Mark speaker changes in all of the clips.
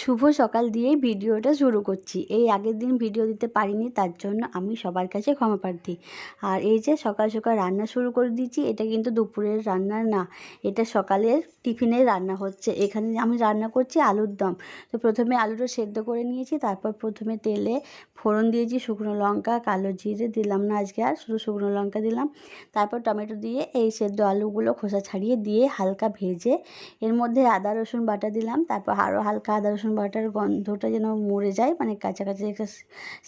Speaker 1: শুভ সকাল দিয়েই ভিডিওটা শুরু করছি। এই আগের দিন ভিডিও দিতে পারিনি, তার জন্য আমি সবার কাছে ক্ষমা প্রার্থী। আর এই যে সকাল সকাল রান্না শুরু করে দিয়েছি, এটা কিন্তু দুপুরের রান্না না, এটা সকালের টিফিনের রান্না হচ্ছে। এখানে আমি রান্না করছি আলুর দম। তো প্রথমে আলুটা সেদ্ধ করে নিয়েছি, তারপর প্রথমে তেলে ফোড়ন দিয়েছি, শুকনো লঙ্কা, কালো জিরে দিলাম না আজকে, আর শুধু শুকনো লঙ্কা দিলাম। তারপর টমেটো দিয়ে এই সেদ্ধ আলুগুলো খোসা ছাড়িয়ে দিয়ে হালকা ভেজে এর মধ্যে আদা রসুন বাটা দিলাম। তারপর আরও হালকা আদা রসুন বাটার গন্ধটা যেন মরে যায়, মানে কাছাকাছি একটা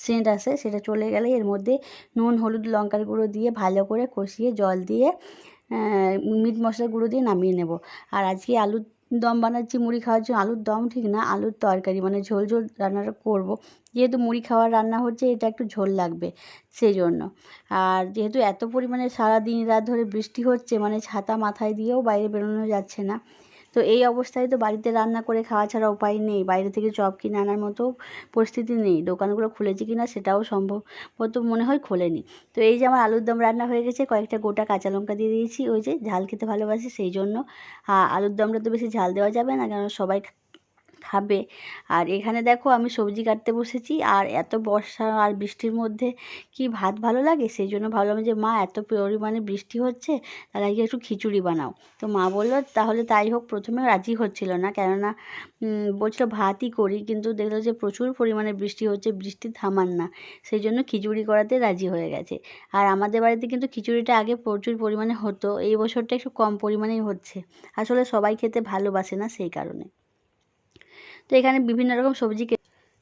Speaker 1: সেন্ট আসে, সেটা চলে গেলে এর মধ্যে নুন, হলুদ, লঙ্কার গুঁড়ো দিয়ে ভালো করে কষিয়ে জল দিয়ে মিট মশলার গুঁড়ো দিয়ে নামিয়ে নেব। আর আজকে আলুর দম বানাচ্ছি মুড়ি খাওয়ার জন্য। আলুর দম ঠিক না, আলুর তরকারি, মানে ঝোল ঝোল রান্নাটা করব। যেহেতু মুড়ি খাওয়ার রান্না হচ্ছে, এটা একটু ঝোল লাগবে সেই জন্য। আর যেহেতু এত পরিমাণে সারা দিন রাত ধরে বৃষ্টি হচ্ছে, মানে ছাতা মাথায় দিয়েও বাইরে বেরোনো যাচ্ছে না। তো এই অবস্থায় তো বাড়িতে রান্না করে খাওয়া ছাড়া উপায় নেই। বাইরে থেকে চপ কিনে আনার মতো পরিস্থিতি নেই। দোকানগুলো খুলেছে কি না সেটাও সম্ভবত মনে হয় খোলেনি। তো এই যে আমার আলুর দম রান্না হয়ে গেছে, কয়েকটা গোটা কাঁচা লঙ্কা দিয়ে দিয়েছি, ওই যে ঝাল খেতে ভালোবাসি সেই জন্য। আলুর দমটা তো বেশি ঝাল দেওয়া যাবে না, কারণ সবাই খাবে। আর এখানে দেখো আমি সবজি কাটতে বসেছি, আর এত বর্ষা আর বৃষ্টির মধ্যে কি ভাত ভালো লাগে, সেই জন্য ভাবলাম যে মা এত পরিমাণে বৃষ্টি হচ্ছে, তাহলে আজকে একটু খিচুড়ি বানাও। তো মা বললো তাহলে তাই হোক। প্রথমে রাজি হচ্ছিল না, কেননা বলছিল ভাতই করি, কিন্তু দেখলো যে প্রচুর পরিমাণে বৃষ্টি হচ্ছে, বৃষ্টি থামার না, সেই জন্য খিচুড়ি করাতে রাজি হয়ে গেছে। আর আমাদের বাড়িতে কিন্তু খিচুড়িটা আগে প্রচুর পরিমাণে হতো, এই বছরটা একটু কম পরিমাণেই হচ্ছে। আসলে সবাই খেতে ভালোবাসে না, সেই কারণে। তো এখানে বিভিন্ন রকম সবজি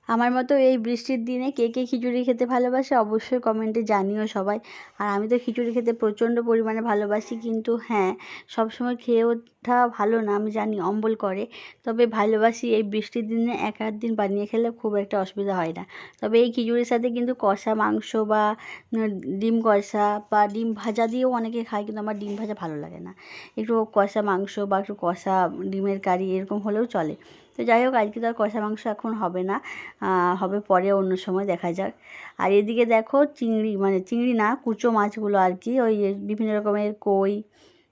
Speaker 1: আমার মতো এই বৃষ্টির দিনে কে কে খিচুড়ি খেতে ভালোবাসে অবশ্যই কমেন্টে জানিও সবাই। আর আমি তো খিচুড়ি খেতে প্রচণ্ড পরিমাণে ভালোবাসি, কিন্তু হ্যাঁ, সবসময় খেয়ে ওঠা ভালো না, আমি জানি অম্বল করে। তবে ভালোবাসি, এই বৃষ্টির দিনে এক আধ দিন বানিয়ে খেলে খুব একটা অসুবিধা হয় না। তবে এই খিচুড়ির সাথে কিন্তু কষা মাংস বা ডিম কষা বা ডিম ভাজা দিয়েও অনেকে খায়, কিন্তু আমার ডিম ভাজা ভালো লাগে না। একটু কষা মাংস বা একটু কষা ডিমের কারি এরকম হলেও চলে। তো যাই হোক, আজকে তো আর কষা মাংস এখন হবে না, হবে পরে অন্য সময়, দেখা যাক। আর এদিকে দেখো চিংড়ি, মানে চিংড়ি না, কুচো মাছগুলো আর কি, ওই বিভিন্ন রকমের কই,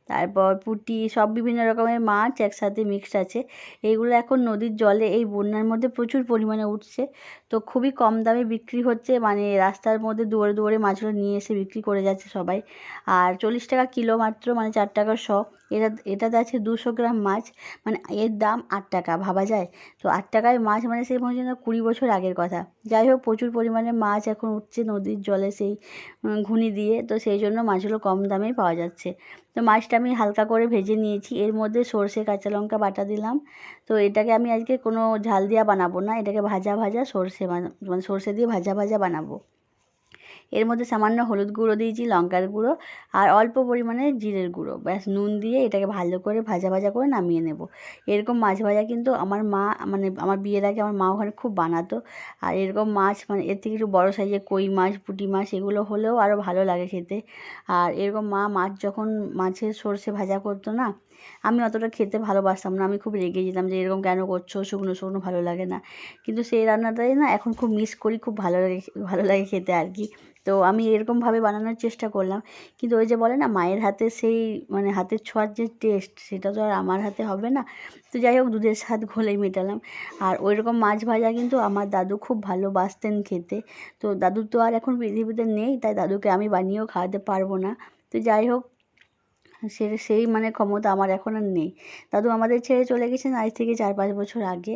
Speaker 1: তারপর পুঁটি, সব বিভিন্ন রকমের মাছ একসাথে মিক্সড আছে। এইগুলো এখন নদীর জলে এই বন্যার মধ্যে প্রচুর পরিমাণে উঠছে, তো খুবই কম দামে বিক্রি হচ্ছে, মানে রাস্তার মধ্যে দুয়ারে দুয়ারে মাছগুলো নিয়ে এসে বিক্রি করে যাচ্ছে সবাই। আর 40 টাকা কিলো মাত্র, মানে 4 টাকা শ। এটাতে আছে 200 গ্রাম মাছ, মানে এর দাম 8 টাকা, ভাবা যায়? তো 8 টাকায় মাছ, মানে সেই মনে হচ্ছে 20 বছর আগের কথা। যাই হোক, প্রচুর পরিমাণে মাছ এখন উঠছে নদীর জলে, সেই ঘুনি দিয়ে, তো সেই জন্য মাছগুলো কম দামেই পাওয়া যাচ্ছে। তো মাছটা আমি হালকা করে ভেজে নিয়েছি, এর মধ্যে সর্ষে কাঁচা লঙ্কা বাটা দিলাম। তো এটাকে আমি আজকে কোনো ঝাল দিয়া বানাবো না, এটাকে ভাজা ভাজা সর্ষে, মানে সর্ষে দিয়ে ভাজা ভাজা বানাবো। এর মধ্যে সামান্য হলুদ গুঁড়ো দিয়েছি, লঙ্কার গুঁড়ো, আর অল্প পরিমাণে জিরের গুঁড়ো, ব্যাস নুন দিয়ে এটাকে ভালো করে ভাজা ভাজা করে নামিয়ে নেব। এরকম মাছ ভাজা কিন্তু আমার মা, মানে আমার বিয়ের আগে আমার মা ওখানে খুব বানাতো। আর এরকম মাছ, মানে এর থেকে একটু বড়ো সাইজের কই মাছ, পুঁটি মাছ, এগুলো হলেও আরও ভালো লাগে খেতে। আর এরকম মা মাছ যখন মাছের সর্ষে ভাজা করতো না, আমি অতটা খেতে ভালোবাসতাম না, আমি খুব রেগে যেতাম যে এরকম কেন করছো, শুকনো শুকনো ভালো লাগে না। কিন্তু সেই রান্নাটাই না এখন খুব মিস করি, খুব ভালো লাগে খেতে আর কি। তো আমি এরকমভাবে বানানোর চেষ্টা করলাম, কিন্তু ওই যে বলে না মায়ের হাতে সেই, মানে হাতের ছোঁয়ার যে টেস্ট, সেটা তো আর আমার হাতে হবে না। তো যাই হোক, দুধের স্বাদ ঘোলেই মেটালাম। আর ওই রকম মাছ ভাজা কিন্তু আমার দাদু খুব ভালোবাসতেন খেতে। তো দাদু তো আর এখন পৃথিবীতে নেই, তাই দাদুকে আমি বানিয়েও খাওয়াতে পারবো না। তো যাই হোক, সেই মানে ক্ষমতা আমার এখন আর নেই। দাদু আমাদের ছেড়ে চলে গেছেন আজ থেকে 4-5 বছর আগে।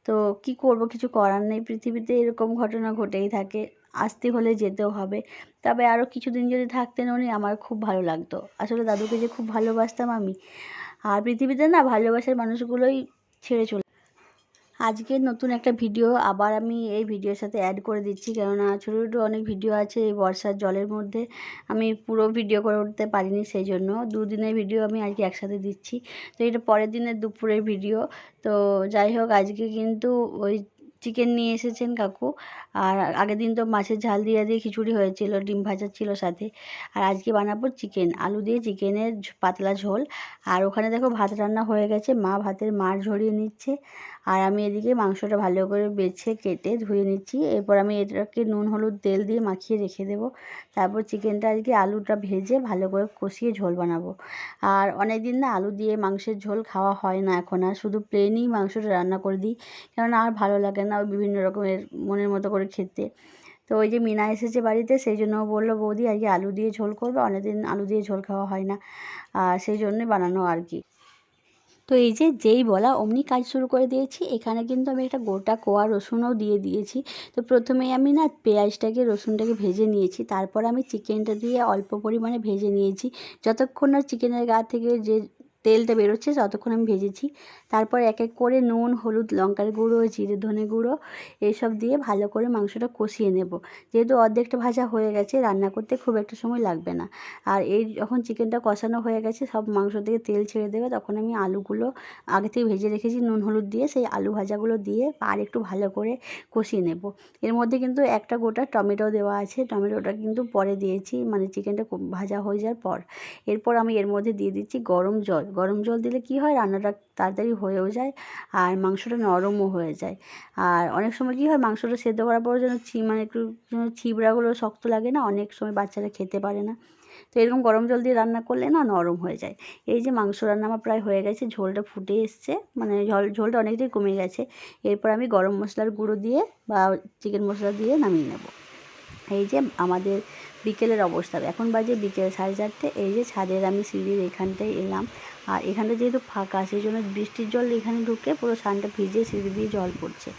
Speaker 1: তো কি করব, কিছু করার নেই, পৃথিবীতে এরকম ঘটনা ঘটেই থাকে, আসতে হলে যেতেও হবে। তবে আরও কিছুদিন যদি থাকতেন উনি, আমার খুব ভালো লাগতো। আসলে দাদুকে যে খুব ভালোবাসতাম আমি। আর পৃথিবীতে না ভালোবাসার মানুষগুলোই ছেড়ে চলে। আজকে নতুন একটা ভিডিও আবার আমি এই ভিডিওর সাথে অ্যাড করে দিচ্ছি, কেননা ছোটো ছোটো অনেক ভিডিও আছে এই বর্ষার জলের মধ্যে, আমি পুরো ভিডিও করে উঠতে পারিনি, সেই জন্য 2 দিনের ভিডিও আমি আজকে একসাথে দিচ্ছি। তো এটা পরের দিনের দুপুরের ভিডিও। তো যাই হোক, আজকে কিন্তু ওই চিকেন নিয়ে এসেছেন কাকু। আর আগের দিন তো মাছের ঝাল দিয়ে দিয়ে খিচুড়ি হয়েছিল, ডিম ভাজা ছিল সাথে। আর আজকে বানাবো চিকেন, আলু দিয়ে চিকেনের পাতলা ঝোল। আর ওখানে দেখো ভাত রান্না হয়ে গেছে, মা ভাতের মাড় ঝরিয়ে নিচ্ছে। আর আমি এদিকে মাংসটা ভালো করে বেছে কেটে ধুয়ে নিচ্ছি। এরপর আমি এটাকে নুন হলুদ তেল দিয়ে মাখিয়ে রেখে দেবো। তারপর চিকেনটা আজকে আলুটা ভেজে ভালো করে কষিয়ে ঝোল বানাবো। আর অনেক দিন না আলু দিয়ে মাংসের ঝোল খাওয়া হয় না এখন, আর শুধু প্লেনই মাংসটা রান্না করে দিই, কেননা আর ভালো লাগে না ওই বিভিন্ন রকমের মনের মতো করে খেতে। তো ওই যে মিনা এসেছে বাড়িতে, সেই জন্য বললো বৌদি আজকে আলু দিয়ে ঝোল করবে, অনেকদিন আলু দিয়ে ঝোল খাওয়া হয় না, আর সেই জন্যই বানানো আর কি। তো এই যে যেই বলা অমনি কাজ শুরু করে দিয়েছি। এখানে কিন্তু আমি একটা গোটা কোয়া রসুনও দিয়ে দিয়েছি। তো প্রথমেই আমি না পেঁয়াজটাকে রসুনটাকে ভেজে নিয়েছি, তারপর আমি চিকেনটা দিয়ে অল্প পরিমাণে ভেজে নিয়েছি। যতক্ষণ না চিকেনের গা থেকে যে তেলটা বেরোচ্ছে ততক্ষণ আমি ভেজেছি। তারপর এক এক করে নুন হলুদ লঙ্কার গুঁড়ো জিরে ধনে গুঁড়ো এইসব দিয়ে ভালো করে মাংসটা কষিয়ে নেব। যেহেতু অর্ধেকটা ভাজা হয়ে গেছে, রান্না করতে খুব একটা সময় লাগবে না। আর এই যখন চিকেনটা কষানো হয়ে গেছে, সব মাংস থেকে তেল ছেড়ে দেবে, তখন আমি আলুগুলো আগে থেকে ভেজে রেখেছি নুন হলুদ দিয়ে, সেই আলু ভাজাগুলো দিয়ে আর একটু ভালো করে কষিয়ে নেব। এর মধ্যে কিন্তু একটা গোটা টমেটো দেওয়া আছে, টমেটোটা কিন্তু পরে দিয়েছি, মানে চিকেনটা ভাজা হয়ে যাওয়ার পর। এরপর আমি এর মধ্যে দিয়ে দিচ্ছি গরম জল। গরম জল দিলে কি হয়, রান্নাটা তাড়াতাড়ি হয়েও যায় আর মাংসটা নরমও হয়ে যায়। আর অনেক সময় কী হয়, মাংসটা সেদ্ধ করার পর যেন মানে একটু ছিবড়াগুলো শক্ত লাগে না, অনেক সময় বাচ্চারা খেতে পারে না। তো এরকম গরম জল দিয়ে রান্না করলে না নরম হয়ে যায়। এই যে মাংস রান্না আমার প্রায় হয়ে গেছে, ঝোলটা ফুটে এসছে, মানে ঝোলটা অনেকটাই কমে গেছে। এরপর আমি গরম মশলার গুঁড়ো দিয়ে বা চিকেন মশলা দিয়ে নামিয়ে নেব। এই যে আমাদের বিকেলের অবস্থা, এখন বাজে বিকেল 4:30। এই যে ছাদের আমি সিঁড়ির এখানটায় এলাম, আর এখানটা যেহেতু ফাঁকা সেই জন্য বৃষ্টির জল এখানে ঢুকে পুরো ছাদটা ভিজে সিঁড়ি দিয়ে জল পড়ছে।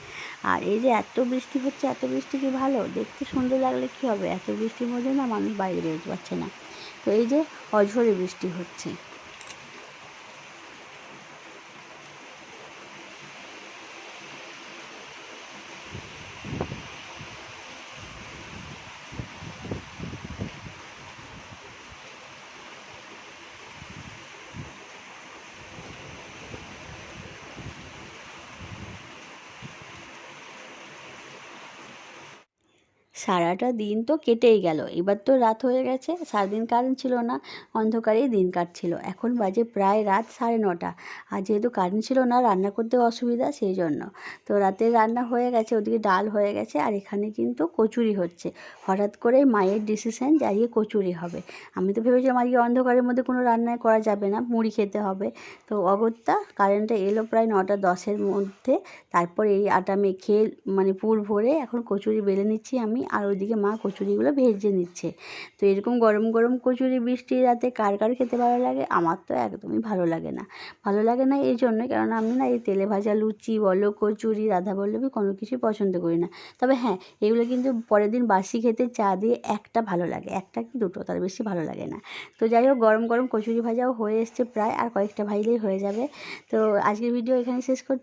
Speaker 1: আর এই যে এত বৃষ্টি হচ্ছে, এত বৃষ্টি কি ভালো, দেখতে সুন্দর লাগলে কী হবে, এত বৃষ্টির মধ্যে না মানুষ বাইরে বেরোতে পারছে না। তো এই যে অঝোরে বৃষ্টি হচ্ছে। সারাটা দিন তো কেটেই গেল, এবার তো রাত হয়ে গেছে। সারাদিন কারেন্ট ছিল না, অন্ধকারেই দিন কাটছিল। এখন বাজে প্রায় রাত 9:30। আর যেহেতু কারেন্ট ছিল না, রান্না করতেও অসুবিধা, সেই জন্য তো রাতের রান্না হয়ে গেছে, ওদিকে ডাল হয়ে গেছে, আর এখানে কিন্তু কচুরি হচ্ছে। হঠাৎ করে মায়ের ডিসিশন যে আজকে কচুরি হবে। আমি তো ভেবেছিলাম আজকে অন্ধকারের মধ্যে কোনো রান্নাই করা যাবে না, মুড়ি খেতে হবে। তো অগত্যা কারেন্টটা এলো প্রায় 9:10-এর মধ্যে। তারপর এই আটা মেখে মানে পুর ভরে এখন কচুরি বেলে নিচ্ছি আমি, আর ওইদিকে মা কচুরিগুলো ভেজে নিচ্ছে। তো এরকম গরম গরম কচুরি বৃষ্টির রাতে কার কার খেতে ভালো লাগে? আমার তো একদমই ভালো লাগে না। ভালো লাগে না এই জন্যই, কারণ আমি না এই তেলে ভাজা লুচি বলো কচুরি রাধাবল্লভী কোনো কিছুই পছন্দ করি না। তবে হ্যাঁ, এগুলো কিন্তু পরের দিন বাসি খেতে চা দিয়ে একটা ভালো লাগে, একটা কি দুটো, তার বেশি ভালো লাগে না। তো যাই হোক, গরম গরম কচুরি ভাজাও হয়ে এসছে প্রায়, আর কয়েকটা ভাজলেই হয়ে যাবে। তো আজকের ভিডিও এখানে শেষ করছি।